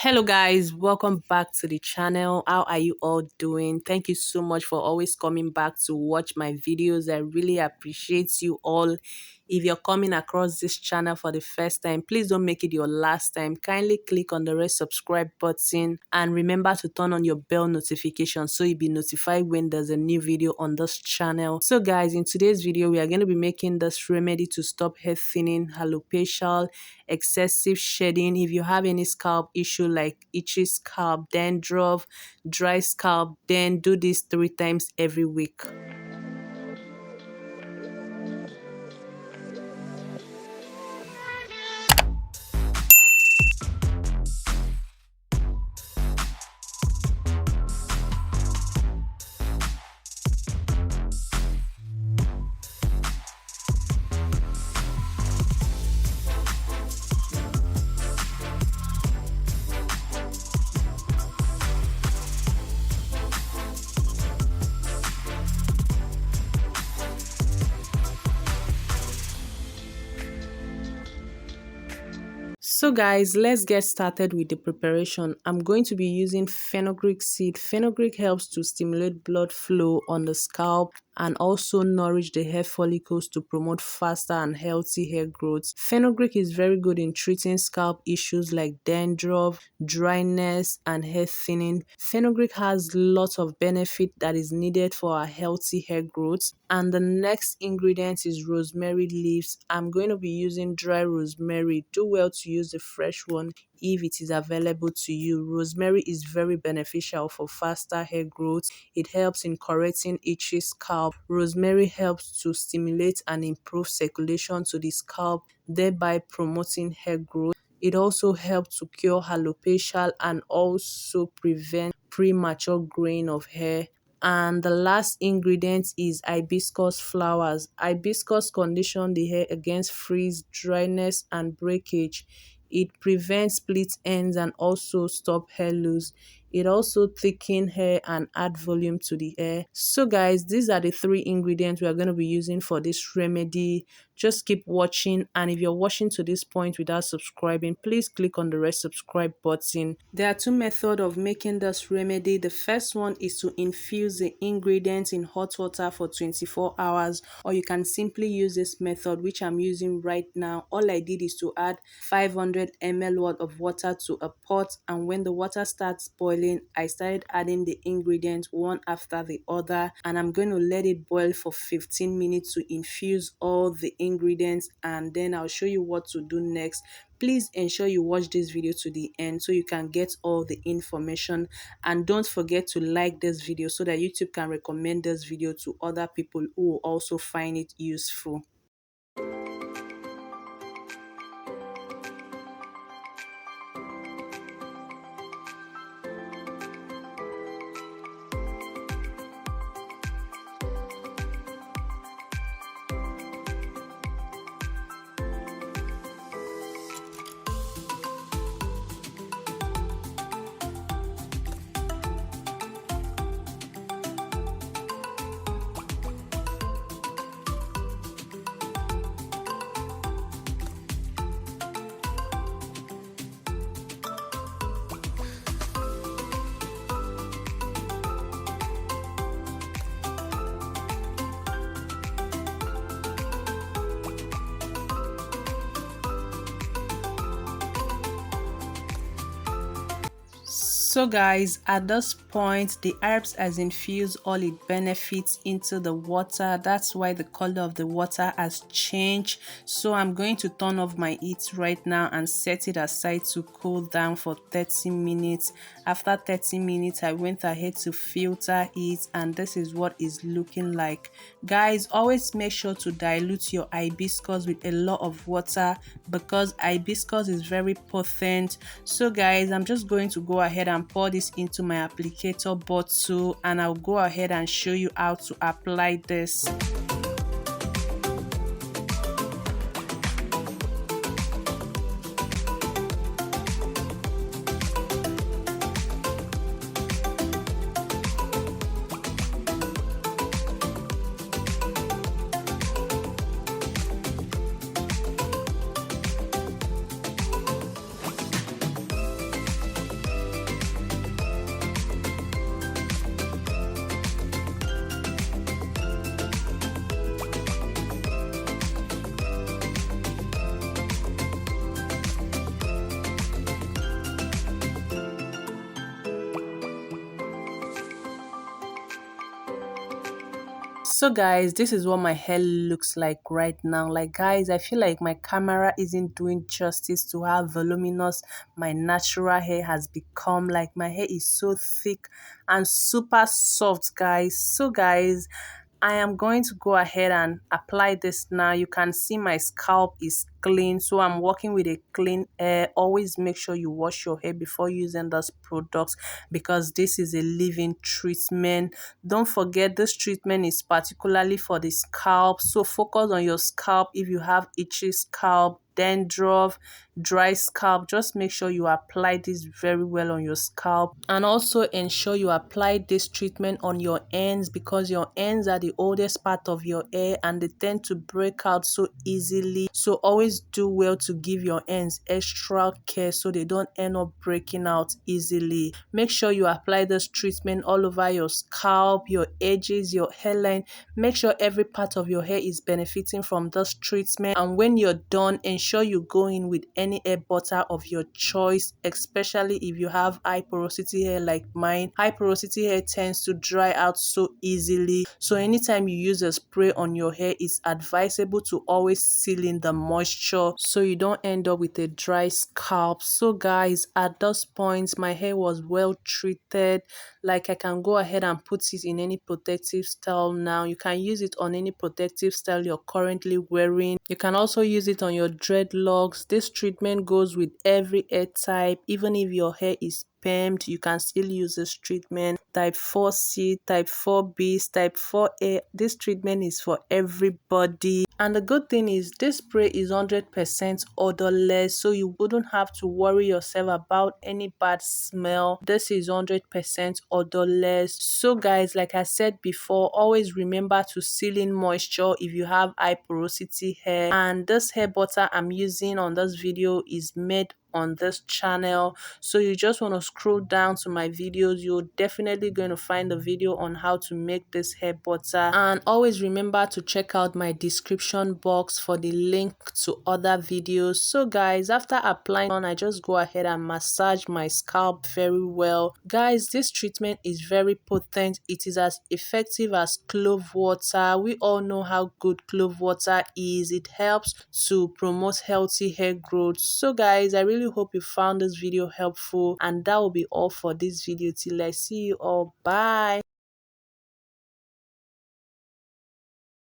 Hello guys, welcome back to the channel. How are you all doing? Thank you so much for always coming back to watch my videos. I really appreciate you all. If you're coming across this channel for the first time, please don't make it your last time. Kindly click on the red subscribe button and remember to turn on your bell notification so you'll be notified when there's a new video on this channel. So guys, in today's video we are going to be making this remedy to stop hair thinning, alopecia, excessive shedding. If you have any scalp issue like itchy scalp, dandruff, dry scalp, then do this 3 times every week. So guys, let's get started with the preparation. I'm going to be using fenugreek seed. Fenugreek helps to stimulate blood flow on the scalp and also nourish the hair follicles to promote faster and healthy hair growth. Fenugreek is very good in treating scalp issues like dandruff, dryness, and hair thinning. Fenugreek has lots of benefit that is needed for a healthy hair growth. And the next ingredient is rosemary leaves. I'm going to be using dry rosemary. Do well to use the fresh one if it is available to you. Rosemary is very beneficial for faster hair growth. It helps in correcting itchy scalp. Rosemary helps to stimulate and improve circulation to the scalp, thereby promoting hair growth. It also helps to cure alopecia and also prevent premature graying of hair. And the last ingredient is hibiscus flowers. Hibiscus conditions the hair against frizz, dryness, and breakage. It prevents split ends and also stop hair loss. It also thickens hair and add volume to the hair. So guys, these are the 3 ingredients we are going to be using for this remedy. Just keep watching, and if you're watching to this point without subscribing, please click on the red subscribe button. There are 2 methods of making this remedy. The first one is to infuse the ingredients in hot water for 24 hours, or you can simply use this method which I'm using right now. All I did is to add 500 ml worth of water to a pot, and when the water starts boiling, I started adding the ingredients one after the other, and I'm going to let it boil for 15 minutes to infuse all the ingredients, and then I'll show you what to do next. Please ensure you watch this video to the end so you can get all the information, and don't forget to like this video so that YouTube can recommend this video to other people who will also find it useful. So guys, at this point the herbs has infused all its benefits into the water. That's why the color of the water has changed. So I'm going to turn off my heat right now and set it aside to cool down for 30 minutes. After 30 minutes I went ahead to filter it, and this is what it's looking like. Guys, always make sure to dilute your hibiscus with a lot of water because hibiscus is very potent. So guys, I'm just going to go ahead and pour this into my applicator bottle, and I'll go ahead and show you how to apply this. So guys, this is what my hair looks like right now. Like guys, I feel like my camera isn't doing justice to how voluminous my natural hair has become. Like my hair is so thick and super soft, guys. So guys, I am going to go ahead and apply this now. You can see my scalp is clean, so I'm working with a clean hair. Always make sure you wash your hair before using this product because this is a leave-in treatment. Don't forget this treatment is particularly for the scalp, so focus on your scalp. If you have itchy scalp, dandruff, dry scalp, just make sure you apply this very well on your scalp, and also ensure you apply this treatment on your ends because your ends are the oldest part of your hair and they tend to break out so easily. So always do well to give your ends extra care so they don't end up breaking out easily. Make sure you apply this treatment all over your scalp, your edges, your hairline. Make sure every part of your hair is benefiting from this treatment, and when you're done, ensure you go in with any hair butter of your choice, especially if you have high porosity hair like mine. High porosity hair tends to dry out so easily, so anytime you use a spray on your hair, it's advisable to always seal in the moisture so you don't end up with a dry scalp. So guys, at this point my hair was well treated. Like I can go ahead and put it in any protective style now. You can use it on any protective style you're currently wearing. You can also use it on your dreadlocks. This treatment goes with every hair type. Even if your hair is permed, you can still use this treatment. Type 4C, type 4B, type 4A. This treatment is for everybody. And the good thing is this spray is 100% odorless, so you wouldn't have to worry yourself about any bad smell. This is 100% odorless. So guys, like I said before, always remember to seal in moisture if you have high porosity hair. And this hair butter I'm using on this video is made on this channel, so you just want to scroll down to my videos. You're definitely going to find a video on how to make this hair butter, and always remember to check out my description box for the link to other videos. So guys, after applying on, I just go ahead and massage my scalp very well. Guys, this treatment is very potent. It is as effective as clove water. We all know how good clove water is. It helps to promote healthy hair growth. So guys, I really hope you found this video helpful, and that will be all for this video. Till I see you all, bye.